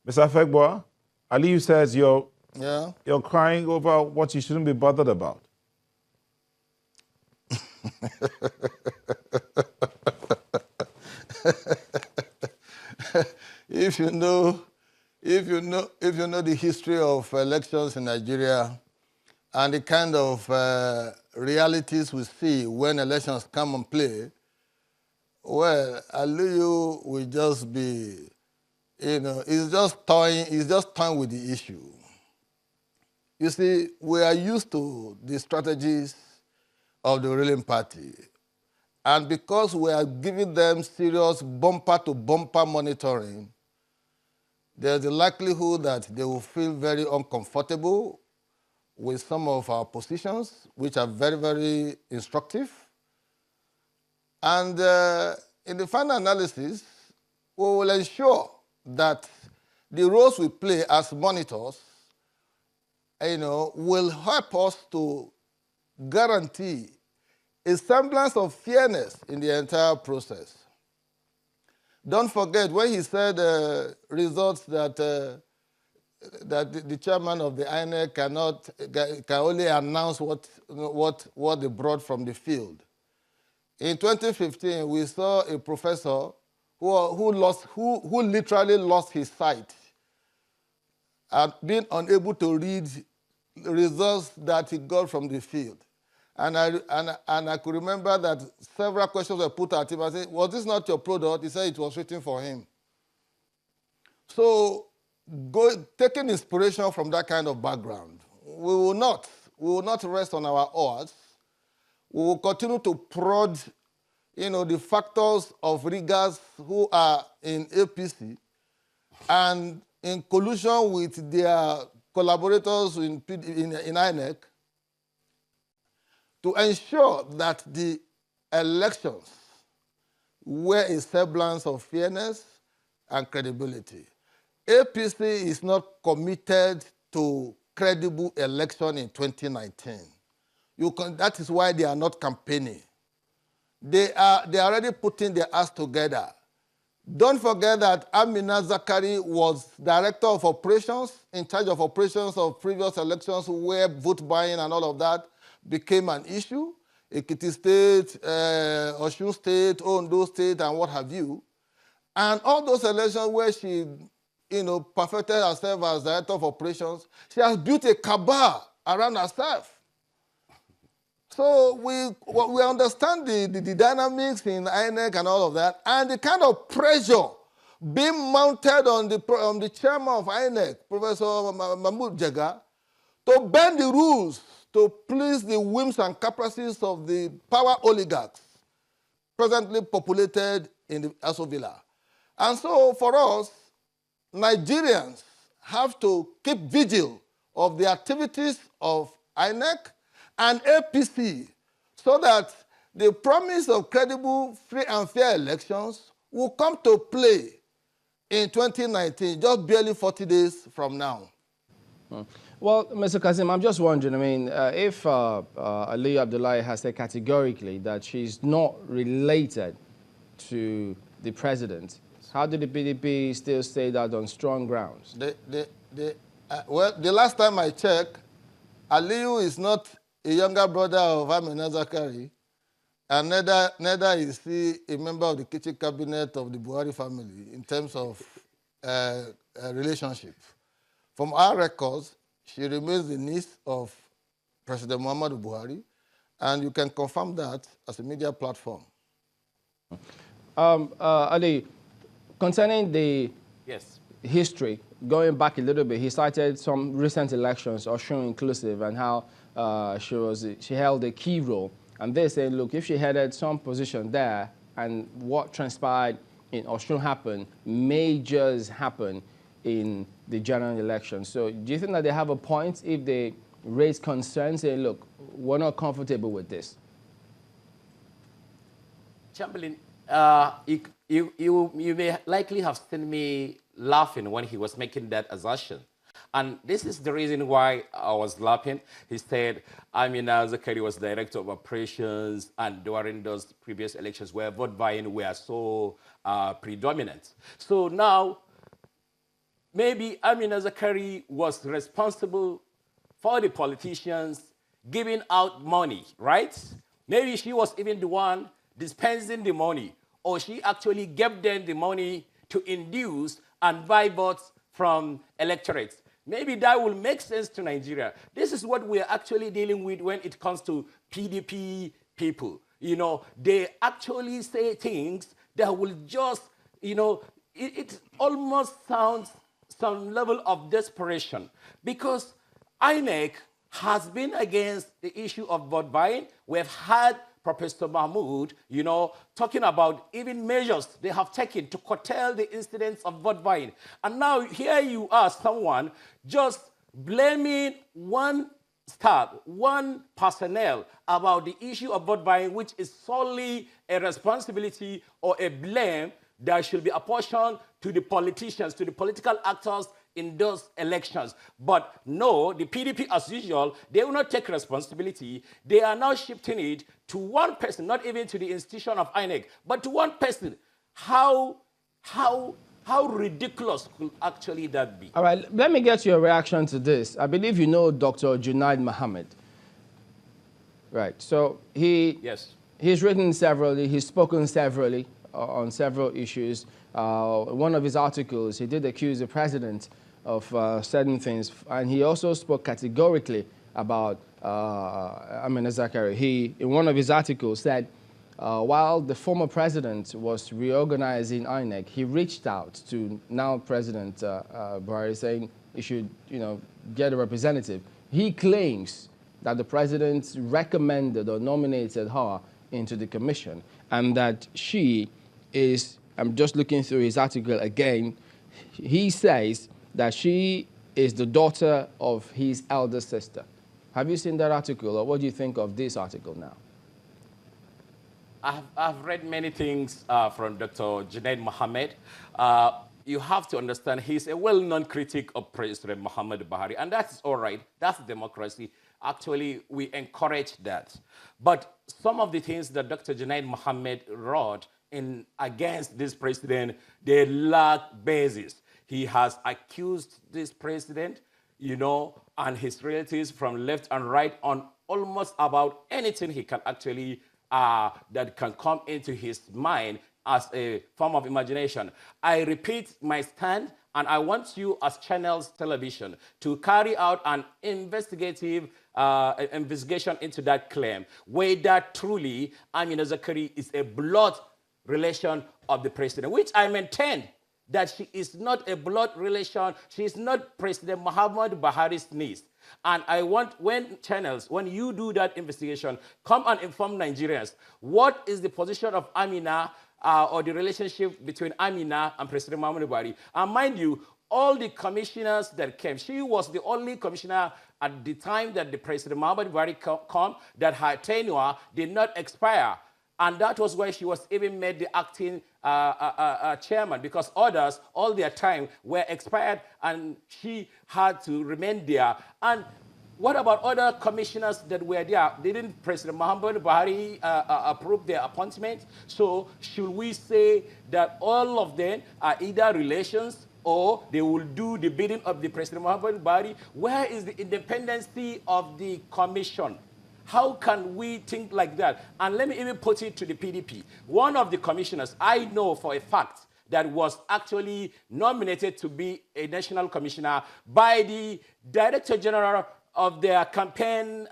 Mr. Fegboa, Aliyu says you're crying over what you shouldn't be bothered about. If you know the history of elections in Nigeria and the kind of realities we see when elections come and play, well, Aliyu will just be, he's just toying with the issue. You see, we are used to the strategies of the ruling party. And because we are giving them serious bumper-to-bumper monitoring, there's a likelihood that they will feel very uncomfortable with some of our positions, which are very, very instructive. And in the final analysis, we will ensure that the roles we play as monitors, will help us to guarantee a semblance of fairness in the entire process. Don't forget, when he said results that the chairman of the INEC can only announce what they brought from the field. In 2015, we saw a professor who literally lost his sight and being unable to read results that he got from the field. And I could remember that several questions were put at him. I said, was this not your product? He said it was written for him. So taking inspiration from that kind of background, we will not rest on our oars. We will continue to prod the factors of riggers who are in APC and in collusion with their collaborators in INEC to ensure that the elections were a semblance of fairness and credibility. APC is not committed to credible election in 2019. That is why they are not campaigning. They are already putting their ass together. Don't forget that Amina Zakari was director of operations, in charge of operations of previous elections where vote buying and all of that became an issue. Ekiti State, Osun State, Ondo State, and what have you. And all those elections where she, perfected herself as director of operations, she has built a cabal around herself. So we understand the dynamics in INEC and all of that, and the kind of pressure being mounted on the chairman of INEC, Professor Mahmoud Jega, to bend the rules to please the whims and caprices of the power oligarchs presently populated in the Aso Villa. And so for us, Nigerians have to keep vigil of the activities of INEC and APC so that the promise of credible, free and fair elections will come to play in 2019, just barely 40 days from now. Well, Mr. Kazim, I'm just wondering, if Aliyu Abdullahi has said categorically that she's not related to the president, how do the PDP still stay that on strong grounds? Well, the last time I checked, Aliyu is not a younger brother of Amina Zakari, and neither is he a member of the kitchen cabinet of the Buhari family in terms of relationship. From our records, she remains the niece of President Muhammadu Buhari, and you can confirm that as a media platform. Ali, concerning the history, going back a little bit, he cited some recent elections, Osun inclusive, and how she held a key role. And they say, look, if she headed some position there and what transpired in Osun happened, may just happen in the general election. So do you think that they have a point if they raise concerns, say, look, we're not comfortable with this? Chamberlain, you may likely have seen me laughing when he was making that assertion. And this is the reason why I was laughing. He said, Amina Zakari was director of operations, and during those previous elections where vote buying were so predominant. So now, maybe Amina Zakari was responsible for the politicians giving out money, right? Maybe she was even the one dispensing the money, or she actually gave them the money to induce and buy votes from electorates. Maybe that will make sense to Nigeria. This is what we're actually dealing with when it comes to PDP people. You know, they actually say things that will just, you know, it almost sounds some level of desperation, because INEC has been against the issue of vote buying. We've had Professor Mahmoud, you know, talking about even measures they have taken to curtail the incidents of vote buying. And now here you are, someone just blaming one staff, one personnel about the issue of vote buying, which is solely a responsibility or a blame that should be apportioned to the politicians, to the political actors in those elections. But no, the PDP, as usual, they will not take responsibility. They are now shifting it to one person, not even to the institution of INEC, but to one person. How ridiculous could actually that be? All right, let me get your reaction to this. I believe you know Dr. Junaid Mohammed. Right, so he's written severally, he's spoken severally on several issues. One of his articles, he did accuse the president of certain things, and he also spoke categorically about Amina Zakari. He, in one of his articles, said while the former president was reorganizing INEC, he reached out to now President Buhari, saying he should, you know, get a representative. He claims that the president recommended or nominated her into the commission, and that she is, I'm just looking through his article again, he says that she is the daughter of his elder sister. Have you seen that article, or what do you think of this article now? I've read many things from Dr. Junaid Mohammed. You have to understand he's a well-known critic of President Muhammad Buhari, and that's all right. That's democracy. Actually, we encourage that. But some of the things that Dr. Junaid Mohammed wrote against this president, they lack basis. He has accused this president, you know, and his relatives from left and right on almost about anything he can actually, that can come into his mind as a form of imagination. I repeat my stand, and I want you as Channels Television to carry out an investigative investigation into that claim, whether truly Amina Zakari is a blood relation of the president, which I maintain that she is not a blood relation. She is not President Muhammad Buhari's niece. And I want, when Channels, when you do that investigation, come and inform Nigerians, what is the position of Amina or the relationship between Amina and President Muhammad Buhari? And mind you, all the commissioners that came, she was the only commissioner at the time that the President Muhammad Buhari came, that her tenure did not expire. And that was why she was even made the acting chairman, because others, all their time, were expired, and she had to remain there. And what about other commissioners that were there? Didn't President Muhammad Buhari approve their appointment? So should we say that all of them are either relations, or they will do the bidding of the President Muhammad Buhari? Where is the independency of the commission? How can we think like that? And let me even put it to the PDP. One of the commissioners, I know for a fact, that was actually nominated to be a national commissioner by the Director General of their campaign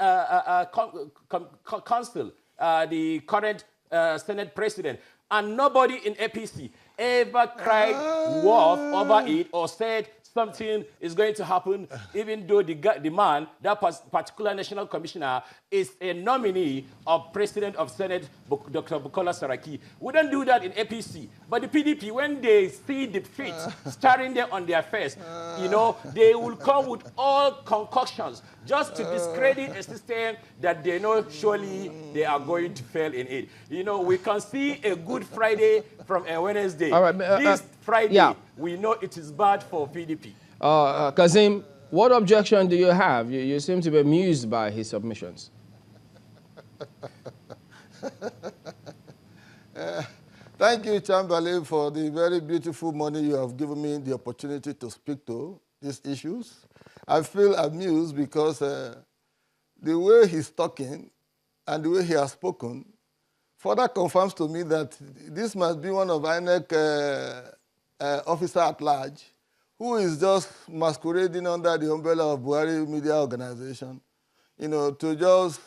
council, the current Senate President. And nobody in APC ever cried wolf over it or said something is going to happen, even though the man, that particular national commissioner, is a nominee of President of Senate, Dr. Bukola Saraki. We don't do that in APC. But the PDP, when they see the defeat staring them on their face, you know, they will come with all concoctions just to discredit a system that they know surely they are going to fail in it. You know, we can see a Good Friday from a Wednesday. All right, this Friday, we know it is bad for PDP. Kazim, what objection do you have? You seem to be amused by his submissions. Thank you, Chamberlain, for the very beautiful morning you have given me the opportunity to speak to these issues. I feel amused because the way he's talking and the way he has spoken further confirms to me that this must be one of INEC officer at large who is just masquerading under the umbrella of Buhari Media Organization, you know, to just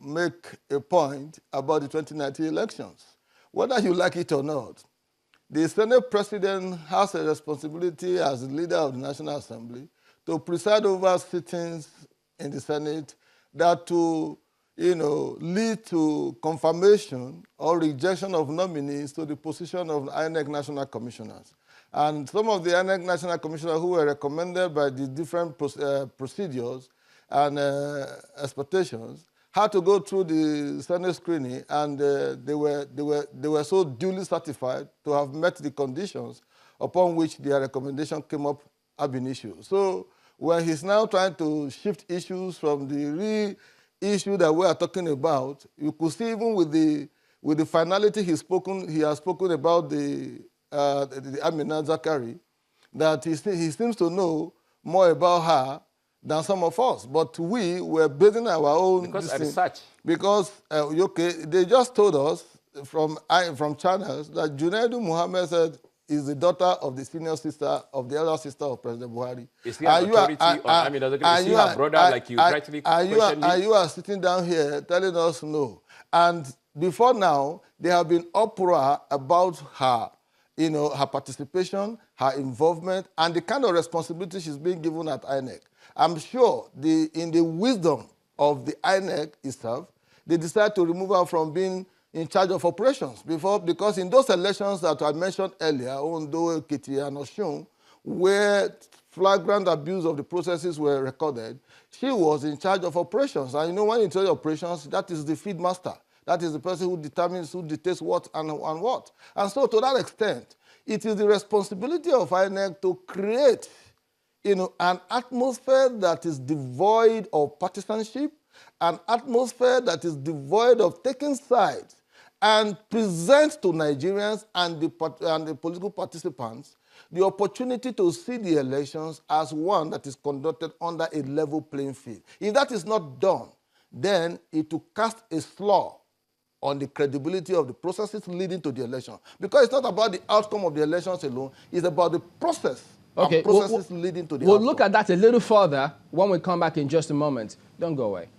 make a point about the 2019 elections. Whether you like it or not, the Senate President has a responsibility as the leader of the National Assembly to preside over sittings in the Senate that to, you know, lead to confirmation or rejection of nominees to the position of INEC National Commissioners. And some of the INEC National Commissioners who were recommended by the different procedures and expectations had to go through the Senate screening, and they were so duly certified to have met the conditions upon which their recommendation came up ab initio. So when he's now trying to shift issues from the real issue that we are talking about, you could see even with the finality he has spoken about the Amina Zakari, that he seems to know more about her than some of us. But we were building our own... Because research. Because, okay, they just told us from channels that Junaidu Muhammad said is the daughter of the senior sister, of the elder sister of President Buhari. Is he an authority on Amina Zakari? Is he a brother like you rightly questioned me? And you are sitting down here telling us no. And before now, there have been uproar about her, you know, her participation, her involvement, and the kind of responsibility she's being given at INEC. I'm sure in the wisdom of the INEC itself, they decided to remove her from being in charge of operations because in those elections that I mentioned earlier, Ondo, Ekiti, and Osun, where flagrant abuse of the processes were recorded, she was in charge of operations. And you know, when you tell operations, that is the feed master. That is the person who determines, who dictates what and what. And so to that extent, it is the responsibility of INEC to create, you know, an atmosphere that is devoid of partisanship, an atmosphere that is devoid of taking sides, and present to Nigerians and the political participants the opportunity to see the elections as one that is conducted under a level playing field. If that is not done, then it will cast a slur on the credibility of the processes leading to the election. Because it's not about the outcome of the elections alone, it's about the process. Okay, processes leading to the We'll outcome. look at that a little further when we come back in just a moment. Don't go away.